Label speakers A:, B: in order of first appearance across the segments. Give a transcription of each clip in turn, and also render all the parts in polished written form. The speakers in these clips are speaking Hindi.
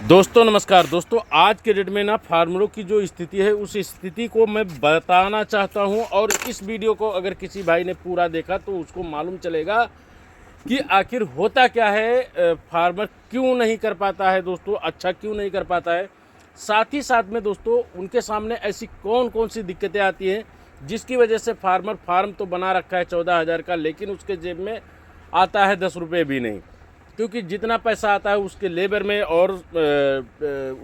A: दोस्तों नमस्कार। दोस्तों आज के डेट में ना फार्मरों की जो स्थिति है उस स्थिति को मैं बताना चाहता हूं, और इस वीडियो को अगर किसी भाई ने पूरा देखा तो उसको मालूम चलेगा कि आखिर होता क्या है, फार्मर क्यों नहीं कर पाता है दोस्तों, अच्छा क्यों नहीं कर पाता है। साथ ही साथ में दोस्तों उनके सामने ऐसी कौन कौन सी दिक्कतें आती हैं जिसकी वजह से फार्मर फार्म तो बना रखा है 14,000 का, लेकिन उसके जेब में आता है 10 रुपये भी नहीं, क्योंकि जितना पैसा आता है उसके लेबर में और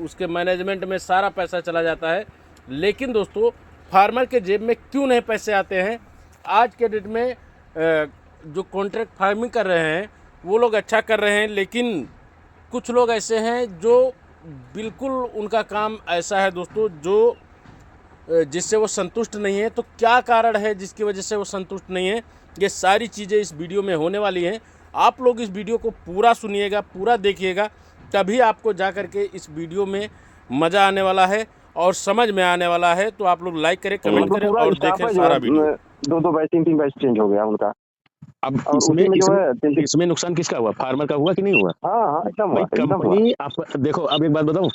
A: उसके मैनेजमेंट में सारा पैसा चला जाता है। लेकिन दोस्तों फार्मर के जेब में क्यों नहीं पैसे आते हैं। आज के डेट में जो कॉन्ट्रैक्ट फार्मिंग कर रहे हैं वो लोग अच्छा कर रहे हैं, लेकिन कुछ लोग ऐसे हैं जो बिल्कुल उनका काम ऐसा है दोस्तों जो जिससे वो संतुष्ट नहीं है। तो क्या कारण है जिसकी वजह से वो संतुष्ट नहीं है, ये सारी चीज़ें इस वीडियो में होने वाली हैं। आप लोग इस वीडियो को पूरा सुनिएगा, पूरा देखिएगा, तभी आपको जा कर के इस वीडियो में मज़ा आने वाला है और समझ में आने वाला है। तो आप लोग लाइक करें, कमेंट करें और देखें सारा वीडियो।
B: दो बैच तीन बैच चेंज हो गया उनका।
A: अब
B: इसमें
A: नुकसान किसका हुआ, फार्मर का हुआ कि नहीं हुआ?
B: हाँ एकदम हुआ,
A: कंपनी आप देखो, अब एक बात बताऊं,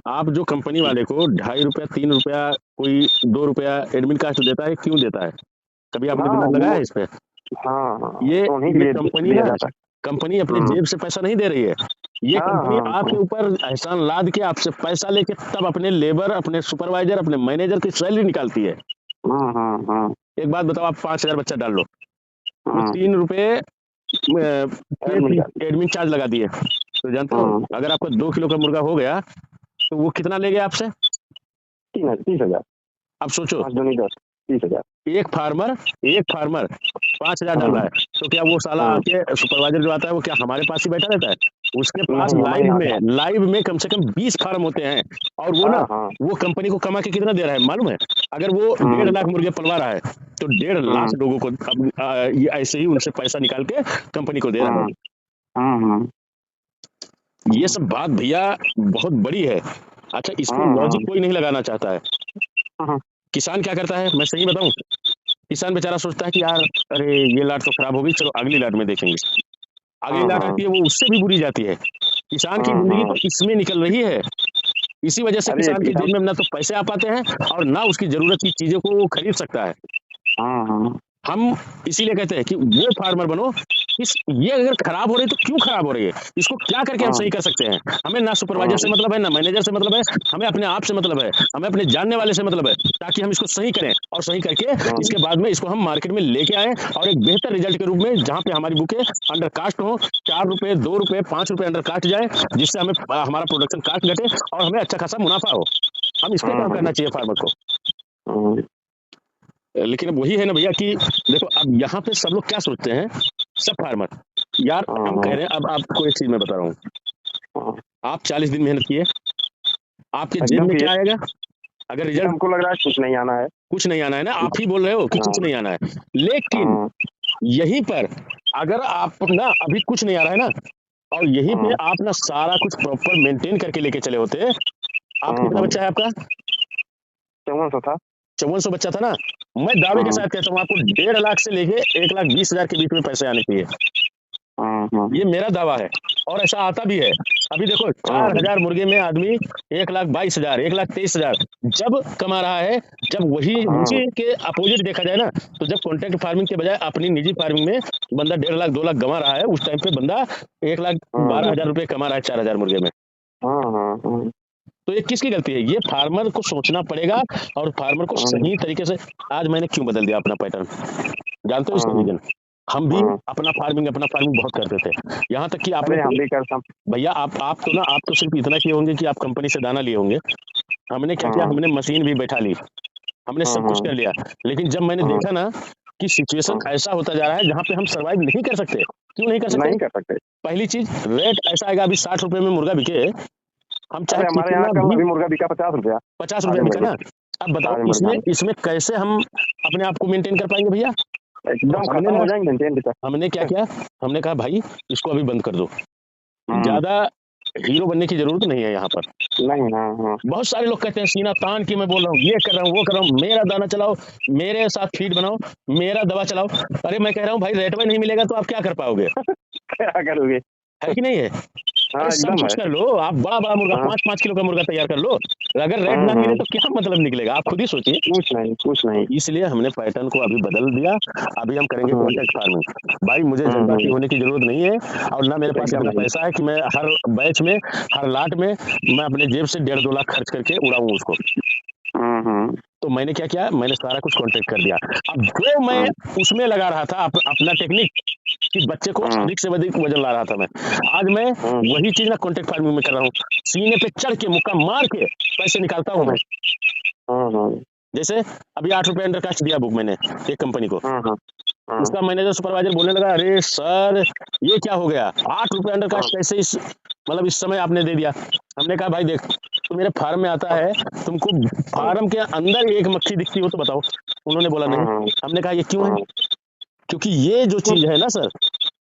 A: आप जो कंपनी वाले को 2.5 रुपया 3 रुपया कोई 2 रुपया एडमिन कास्ट देता है, क्यों देता है? कभी आपने दिमाग लगाया है इस पे? ये कंपनी अपने जेब से पैसा नहीं दे रही है। ये कंपनी आपके ऊपर एहसान लाद के आपसे पैसा लेके तब अपने लेबर, अपने सुपरवाइजर, अपने मैनेजर की सैलरी निकालती है। एक बात बताओ, आप 5,000 बच्चा डाल लो, 3 रुपए एडमिन चार्ज लगा दिए, तो जानते हो अगर आपका 2 किलो का मुर्गा हो गया तो वो कितना ले गया आपसे?
B: 30,000।
A: अब सोचो,
B: 30,000।
A: एक फार्मर 5,000 डाल रहा है, तो क्या वो साला आके सुपरवाइजर जो आता है वो क्या हमारे पास ही बैठा रहता है? उसके पास लाइव में कम से कम 20 फार्म होते हैं, और वो ना वो कंपनी को कमा के कितना दे रहा है मालूम है? अगर वो 1.5 लाख मुर्गे पलवा रहा है तो 1.5 लाख लोगों को ऐसे ही उनसे पैसा निकाल के कंपनी को दे रहा है। ये सब बात भैया बहुत बड़ी है। अच्छा, इसको लॉजिक कोई नहीं लगाना चाहता है। किसान क्या करता है, मैं सही बताऊं, किसान बेचारा सोचता है कि यार अरे ये लाट तो खराब हो गई, चलो अगली लाट में देखेंगे। अगली लाट आती है वो उससे भी बुरी जाती है। किसान की जिंदगी तो इसमें निकल रही है। इसी वजह से किसान की जेब में ना तो पैसे आ पाते हैं और ना उसकी जरूरत की चीजों को वो खरीद सकता है। हम इसीलिए कहते हैं कि वो फार्मर बनो, ये अगर खराब हो रही है तो क्यों खराब हो रही है, इसको क्या करके हम सही कर सकते हैं। हमें ना सुपरवाइजर से मतलब है, ना मैनेजर से मतलब है, हमें अपने आप से मतलब है, हमें अपने जानने वाले से मतलब है, ताकि हम इसको सही करें और सही करके इसके बाद में इसको हम मार्केट में लेके आए और एक बेहतर रिजल्ट के रूप में, जहां पे हमारी बुकें अंडर कास्ट हो, 4 रुपए 2 रुपए 5 रुपए अंडर कास्ट जाए, जिससे हमें हमारा प्रोडक्शन कास्ट घटे और हमें अच्छा खासा मुनाफा हो। हम इस पर काम करना चाहिए फार्मर को। लेकिन वही है ना भैया कि देखो, अब यहाँ पे सब लोग क्या सोचते हैं, सब फार्मर यार हम कह रहे हैं, अब आपको एक चीज मैं बता रहा हूँ, आप 40 दिन मेहनत किए, आपके जेब में क्या आएगा? अगर रिजल्ट
B: हमको लग रहा है कुछ नहीं आना है
A: ना, आप ही बोल रहे हो कि कुछ नहीं आना है, लेकिन यहीं पर अगर आप ना अभी कुछ नहीं आ रहा है ना, और यहीं पे आप ना सारा कुछ प्रॉपर मेंटेन करके लेके चले होते। आप कितना बच्चा है आपका? 5400 बच्चा था ना। मैं दावे के साथ कहता हूँ आपको 1.5 लाख से लेके 1,20,000 के बीच में पैसे आने चाहिए। ये मेरा दावा है और ऐसा आता भी है। अभी देखो 4,000 मुर्गे में आदमी 1,22,000 1,23,000 जब कमा रहा है, जब वही उसी के अपोजिट देखा जाए ना, तो जब कॉन्ट्रैक्ट फार्मिंग के बजाय अपनी निजी फार्मिंग में बंदा 1.5 लाख 2 लाख कमा रहा है, उस टाइम पे बंदा 1,12,000 रुपए कमा रहा है 4,000 मुर्गे में। तो ये किसकी गलती है? ये फार्मर को सोचना पड़ेगा और फार्मर को सही तरीके से। आज मैंने क्यों बदल दिया अपना पैटर्न, जानते हो इसका रीजन? हम भी अपना फार्मिंग बहुत करते थे, यहाँ तक कि आपने भैया आप तो सिर्फ इतना किए होंगे कि आप कंपनी से दाना लिए होंगे। हमने क्या किया, हमने मशीन भी बैठा ली, हमने सब कुछ कर लिया, लेकिन जब मैंने देखा ना कि सिचुएशन ऐसा होता जा रहा है जहाँ पे हम सर्वाइव नहीं कर सकते। क्यों नहीं कर सकते? पहली चीज, रेट ऐसा आएगा, अभी 60 रुपए में मुर्गा बिके, हम चाहे
B: हमारे यहाँ का भी मुर्गा बिका 50 रुपया
A: बिका ना। अब बताओ इसमें कैसे हम अपने आप को मेंटेन कर पाएंगे भैया?
B: एकदम खत्म हो जाएंगे।
A: हमने क्या किया, हमने कहा भाई इसको अभी बंद कर दो, ज्यादा हीरो बनने की जरूरत नहीं है यहाँ पर। बहुत सारे लोग कहते हैं सीना तान की मैं बोल रहा हूँ, ये कर रहा हूँ वो कर रहा हूँ, मेरा दाना चलाओ, मेरे साथ फीड बनाओ, मेरा दवा चलाओ। अरे मैं कह रहा हूँ भाई रेट में नहीं मिलेगा तो आप क्या कर पाओगे?
B: क्या करोगे?
A: है कि नहीं है?
B: हाँ
A: अरे सब
B: एकदम
A: कुछ
B: है।
A: कर लो, आप बड़ा बड़ा मुर्गा
B: हाँ
A: 5-5 किलो का मुर्गा तैयार कर लो, अगर रेट ना मिले तो क्या मतलब निकलेगा, आप खुद ही सोचिए।
B: कुछ नहीं कुछ नहीं।
A: इसलिए हमने पैटर्न को अभी बदल दिया, अभी हम करेंगे
B: हम्म,
A: कॉन्ट्रैक्ट फार्मिंग। भाई मुझे जल्दबाजी होने की जरूरत नहीं है, और ना मेरे पास
B: एकदम
A: इतना
B: नहीं।
A: पैसा है कि मैं हर बैच में, हर लाट में मैं अपने जेब से 1.5-2 लाख खर्च करके उड़ाऊं उसको।
B: हम्म।
A: तो मैंने क्या किया, मैंने सारा कुछ कॉन्ट्रैक्ट कर दिया। अब जो मैं
B: हम्म,
A: उसमें लगा रहा था अपना टेक्निक कि बच्चे को
B: हम्म,
A: अधिक से अधिक वजन ला रहा था मैं, आज मैं
B: हम्म,
A: वही चीज ना कॉन्ट्रैक्ट फार्मिंग में कर रहा हूँ। सीने पे चढ़ के मुक्का मार के पैसे निकालता हूँ मैं।
B: हम्म,
A: जैसे अभी 8 रुपए अंडर कास्ट दिया बुक मैंने एक कंपनी को,
B: हम्म,
A: उसका मैनेजर सुपरवाइजर बोलने लगा, अरे सर ये क्या हो गया, 8 रुपए अंडर कास्ट कैसे इस मतलब इस समय आपने दे दिया। हमने कहा भाई देख, तू मेरे फार्म में आता है, तुमको फार्म के अंदर एक मक्खी दिखती हो तो बताओ। उन्होंने बोला नहीं। हमने कहा ये क्यों है, क्योंकि ये जो चीज है ना सर,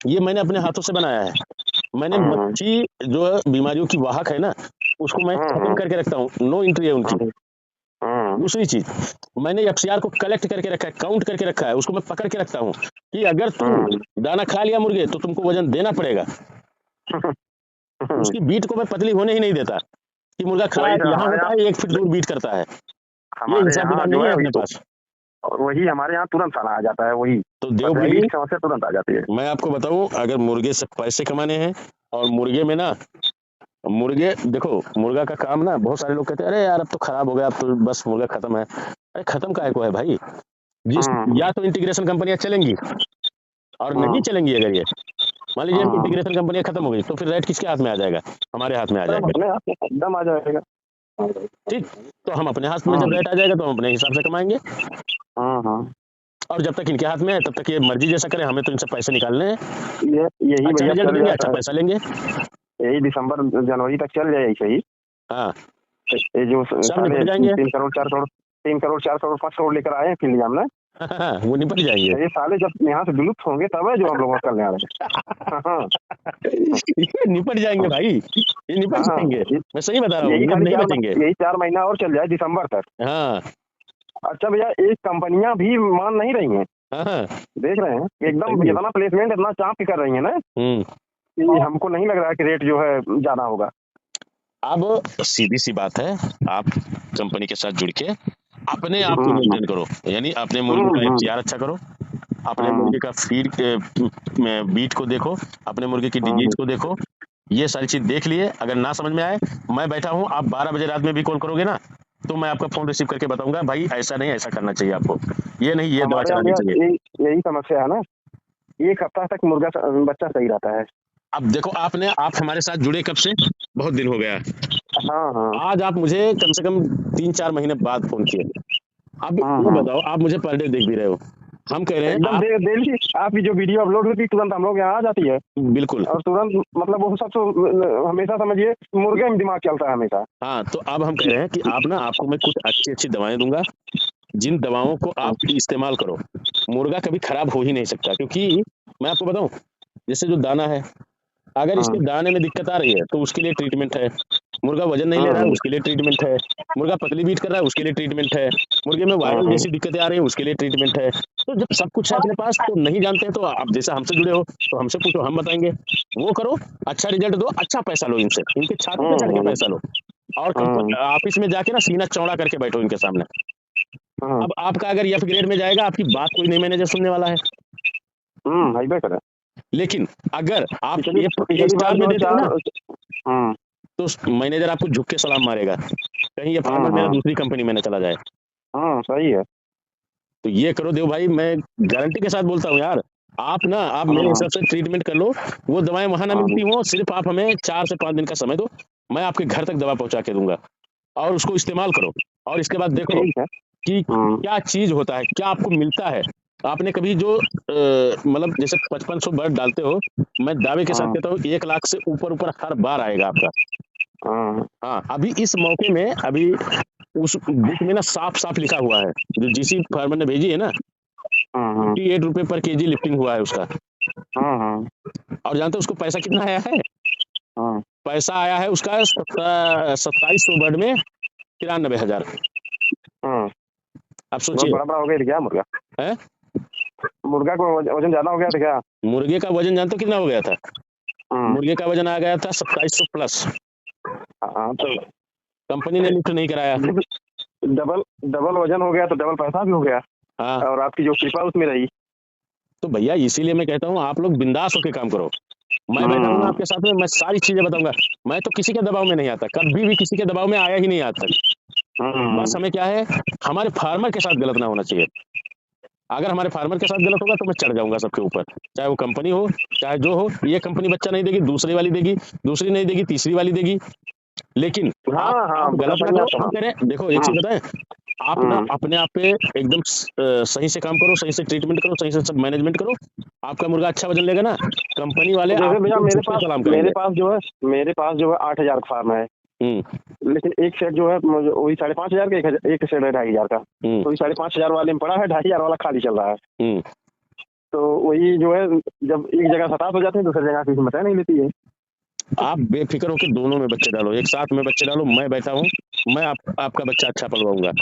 A: ये मैंने अपने हाथों से बनाया है। मैंने मक्खी जो बीमारियों की वाहक है ना, उसको मैं खत्म करके रखता हूँ, नो एंट्री है उनकी। दूसरी चीज, मैंने एफसीआर को कलेक्ट करके रखा है, काउंट करके रखा है, उसको मैं पकड़ के रखता हूँ कि अगर तू दाना खा लिया मुर्गे तो तुमको वजन देना पड़ेगा। उसकी बीट को मैं पतली होने ही नहीं देता कि मुर्गा खड़ा
B: वही सर,
A: यहाँ
B: हमारे
A: होता
B: यहाँ
A: है 1 फीट दूर बीट करता है, ये
B: हमारे
A: हिसाब
B: यहाँ
A: किताब
B: जो
A: नहीं है
B: है
A: अपने पास।
B: वही हमारे यहाँ तुरंत खाना आ जाता है, वही
A: तो देव
B: पतली
A: भाई
B: बीट की समस्या तुरंत आ जाती है।
A: मैं आपको बताऊं, अगर मुर्गे से पैसे कमाने हैं, और मुर्गे में ना, मुर्गे देखो, मुर्गा का काम ना, बहुत सारे लोग कहते हैं अरे यार अब तो खराब हो गया, अब तो बस मुर्गा खत्म है। अरे खत्म काहे को है भाई, जिस या तो इंटीग्रेशन कंपनियां चलेंगी, और नहीं चलेंगी अगर ये, मान लीजिए इंटीग्रेशन कंपनियां खत्म हो गई तो फिर रेट किसके हाथ में आ जाएगा, हमारे हाथ में आ
B: सब
A: जाएगा।
B: अपने आप एकदम आ जाएगा।
A: ठीक, तो हम अपने हाथ में जब रेट आ जाएगा तो हम अपने हिसाब से कमाएंगे,
B: हाँ
A: और जब तक इनके हाथ में है तब तक ये मर्जी जैसा करें, हमें तो इनसे पैसे निकालने हैं,
B: यही
A: अच्छा
B: भैया
A: रिजल्ट
B: चल
A: देंगे,
B: जाता
A: अच्छा
B: है,
A: पैसा लेंगे।
B: यही दिसंबर जनवरी तक चल जाए ऐसे ही।
A: हाँ
B: ये जो
A: सब
B: सारे
A: निपट जाएंगे।
B: 3 करोड़ 4 करोड़ 3 करोड़ 4 करोड़ 5 करोड़ लेकर आए हैं फिलिया में,
A: हाँ, वो निपट जाएंगे।
B: ये साले जब यहाँ से विलुप्त होंगे तब है जो हम लोग का कल्याण है। हाँ
A: ये निपट जाएंगे भाई, ये निपट
B: हाँ,
A: जाएंगे, मैं सही बता रहा हूँ,
B: यही
A: ये
B: खाली
A: नहीं बचेंगे।
B: यही 4 महीना और चल जाए दिसंबर तक।
A: हाँ
B: अच्छा भैया, एक कंपनियां भी मान नहीं रही हैं,
A: हाँ
B: देख रहे हैं एकदम इतना प्लेसमेंट इतना चाप के कर रही है ना कि हमको नहीं लग रहा है कि रेट जो है ज्यादा होगा।
A: अब सीधी सी बात है, आप कंपनी के साथ जुड़ के अपने आप को मेंटेन करो, यानी अपने मुर्गे का एफसीआर अच्छा करो, अपने मुर्गे का फीड बीट को देखो, अपने मुर्गे की डिजीज को देखो, ये सारी चीज देख लिए। अगर ना समझ में आए, मैं बैठा हूँ, आप 12 बजे रात में भी कॉल करोगे ना, तो मैं आपका फोन रिसीव करके बताऊंगा भाई ऐसा नहीं, ऐसा करना चाहिए आपको, ये नहीं, ये दवा
B: हमारे यहाँ
A: चलानी
B: भैया
A: चाहिए।
B: यही समस्या है ना, 1 हफ्ता तक मुर्गा बच्चा सही रहता है।
A: अब देखो, आप हमारे साथ जुड़े कब से, बहुत दिन हो गया,
B: हाँ
A: आज आप मुझे कम से कम 3-4 महीने बाद फोन किए। अब ये बताओ, आप मुझे पर डे देख भी रहे हो, हम कह रहे हैं
B: एकदम
A: आप
B: डेली आपकी जो वीडियो अपलोड होती है तुरंत हम लोग यहाँ आ जाती है,
A: बिल्कुल,
B: और तुरंत मतलब वो सब तो हमेशा समझिए मुर्गे में दिमाग चलता है हमेशा।
A: हाँ तो अब हम कह रहे हैं कि आप ना, आपको मैं कुछ अच्छी अच्छी दवाएं दूंगा, जिन दवाओं को आप इस्तेमाल करो, मुर्गा कभी खराब हो ही नहीं सकता। क्योंकि मैं आपको बताऊं, जैसे जो दाना है, अगर इसके दाने में दिक्कत आ रही है तो उसके लिए ट्रीटमेंट है, मुर्गा वजन नहीं ले रहा है उसके लिए ट्रीटमेंट है, मुर्गा पतली बीट कर रहा है उसके लिए ट्रीटमेंट है, मुर्गे में वायरल जैसी दिक्कतें आ रही है उसके लिए ट्रीटमेंट है। तो जब सब कुछ है अपने पास, तो नहीं जानते हैं तो आप जैसे हमसे जुड़े हो तो हमसे पूछो, हम बताएंगे, वो करो, अच्छा रिजल्ट दो, अच्छा पैसा लो इनसे, इनके छाती पे चढ़ के पैसा लो, और ऑफिस में जाके ना सीना चौड़ा करके बैठो इनके सामने। अब आपका अगर एफ ग्रेड में जाएगा, आपकी बात कोई नहीं मैनेजर सुनने वाला है, लेकिन अगर आप एक स्टार में देते हो ना, तो मैनेजर आपको झुक के सलाम मारेगा, कहीं ये फार्मर मेरा दूसरी कंपनी में न चला जाए।
B: सही है।
A: तो ये करो देव भाई, मैं गारंटी के साथ बोलता हूँ यार, आप मेरे हिसाब से ट्रीटमेंट कर लो, वो दवाएं वहां ना मिलती हो, सिर्फ आप हमें 4 से 5 दिन का समय दो, मैं आपके घर तक दवा पहुंचा के दूंगा, और उसको इस्तेमाल करो, और इसके बाद देखो कि क्या चीज होता है, क्या आपको मिलता है। आपने कभी जो मतलब जैसे 5500 बर्ड डालते हो, मैं दावे के साथ कहता हूँ 1 लाख से ऊपर ऊपर हर बार आएगा आपका। हाँ अभी इस मौके में, अभी उस बुक में ना साफ साफ लिखा हुआ है, जो जीसी फार्मर ने भेजी है ना, 58 रुपए पर केजी लिफ्टिंग हुआ है उसका। और जानते हो उसको पैसा कितना आया है? पैसा आया है उसका 2700 बर्ड में 93,000। अब सोचिए,
B: बड़ा हो गया क्या मुर्गा
A: है
B: मुर्गा को वजन ज्यादा हो गया था क्या?
A: मुर्गे का वजन जानते हो कितना हो गया था? मुर्गे का वजन आ गया था 2700 प्लस।
B: हाँ तो
A: कंपनी ने लिफ्ट नहीं कराया।
B: डबल डबल वजन हो गया तो डबल पैसा भी हो गया।
A: हाँ,
B: और आपकी जो कृपा उसमें रही।
A: तो भैया इसीलिए मैं कहता हूँ आप लोग बिंदास होकर काम करो। मैं बैठा हूँ ना आपके साथ में, मैं सारी चीजें बताऊंगा। मैं तो किसी के दबाव में नहीं आता, कभी भी किसी के दबाव में आया ही नहीं आज तक। बस हमें क्या है, हमारे फार्मर के साथ गलत ना होना चाहिए। अगर हमारे फार्मर के साथ गलत होगा तो मैं चढ़ जाऊंगा सबके ऊपर, चाहे वो कंपनी हो चाहे जो हो। ये कंपनी बच्चा नहीं देगी, दूसरी वाली देगी, दूसरी नहीं देगी, तीसरी वाली देगी। लेकिन आप गलत ना करो। हम कह रहे हैं, देखो एक चीज बताएं, आप ना अपने आप पे एकदम सही से काम करो, सही से ट्रीटमेंट करो, सही से सब मैनेजमेंट करो। आपका मुर्गा अच्छा वजन लेगा ना, कंपनी वाले
B: भैया
A: मेरे
B: पास जो है 8,000 का फार्म है। लेकिन एक सेट जो है वही 5,500 का, एक सेट है 2,500 का। तो वही 5,500 वाले में पड़ा है, 2,500 वाला खाली चल रहा है। तो वही जो है जब एक जगह 7 हो जाते हैं, दूसरी जगह किसी मत नहीं लेती है।
A: आप बेफिक्र होकर दोनों में बच्चे डालो, एक साथ में बच्चे डालो। मैं बैठा हूँ, मैं आपका बच्चा अच्छा पलवाऊंगा।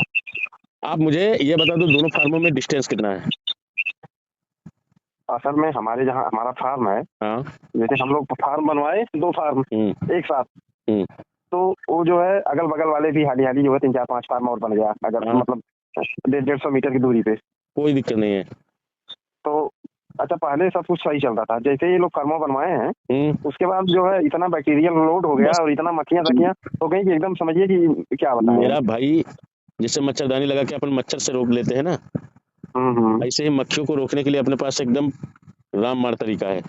A: आप मुझे ये बता दो, दोनों फार्मों में डिस्टेंस कितना है?
B: असल में हमारे जहाँ हमारा फार्म है,
A: हाँ,
B: जैसे हम लोग फार्म बनवाए 2 फार्म एक साथ, तो वो जो है अगल बगल वाले भी हाली हाली जो है 3-4-5 फार्म और बन गया। अगर मतलब 150 मीटर की दूरी पे,
A: कोई दिक्कत नहीं है।
B: तो अच्छा, पहले सब कुछ सही चल रहा था। जैसे ये लोग फार्म बनवाए हैं, उसके बाद जो है इतना बैक्टीरियल लोड हो गया और इतना मक्खियां तकियां हो गई कि एकदम समझिए कि क्या बताएं।
A: मेरा भाई, जैसे मच्छरदानी लगा के अपन मच्छर से रोक लेते हैं ना, ऐसे ही मक्खियों को रोकने के लिए अपने पास एकदम रामबाण तरीका है।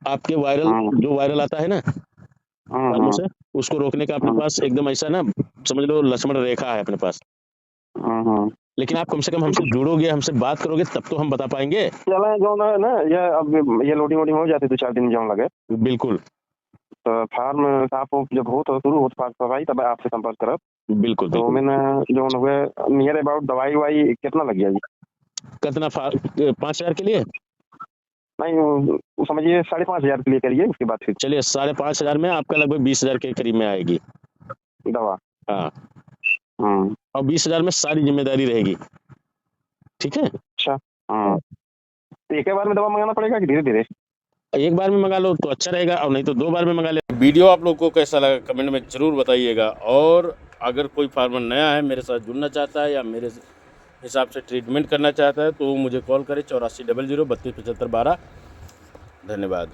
A: आपके जो वायरल आता है ना फार्मों से, उसको रोकने का अपने पास एकदम ऐसा ना समझ लो लक्ष्मण रेखा है अपने पास। लेकिन आप कम से कम हमसे जुड़ोगे, हमसे बात करोगे, तब तो हम बता पाएंगे।
B: चला जो ना ये अब ये लोडिंग हो जाती 2-4 दिन जो लगे।
A: बिल्कुल।
B: तो फार्म आप जब हो तो शुरू हो तो भाई तब आपसे संपर्क करब।
A: बिल्कुल,
B: तो मैंने जो नियर अबाउट दवाई वाई कितना लग गया जी?
A: कितना 5,000 के लिए?
B: नहीं, समझिए 5,500 के लिए करिए, उसके बाद फिर
A: चलिए 5,500 में आपका लगभग 20,000 के करीब में आएगी
B: दवा।
A: हाँ, और 20,000 में सारी जिम्मेदारी रहेगी। ठीक है।
B: अच्छा, तो एक बार में दवा मंगाना पड़ेगा कि धीरे धीरे?
A: एक बार में मंगा लो तो अच्छा रहेगा, और नहीं तो 2 बार में मंगा ले। वीडियो आप लोग को कैसा लगा कमेंट में जरूर बताइएगा। और अगर कोई फार्मर नया है, मेरे साथ जुड़ना चाहता है या मेरे हिसाब से ट्रीटमेंट करना चाहता है, तो मुझे कॉल करें 8400 32 75 12। धन्यवाद।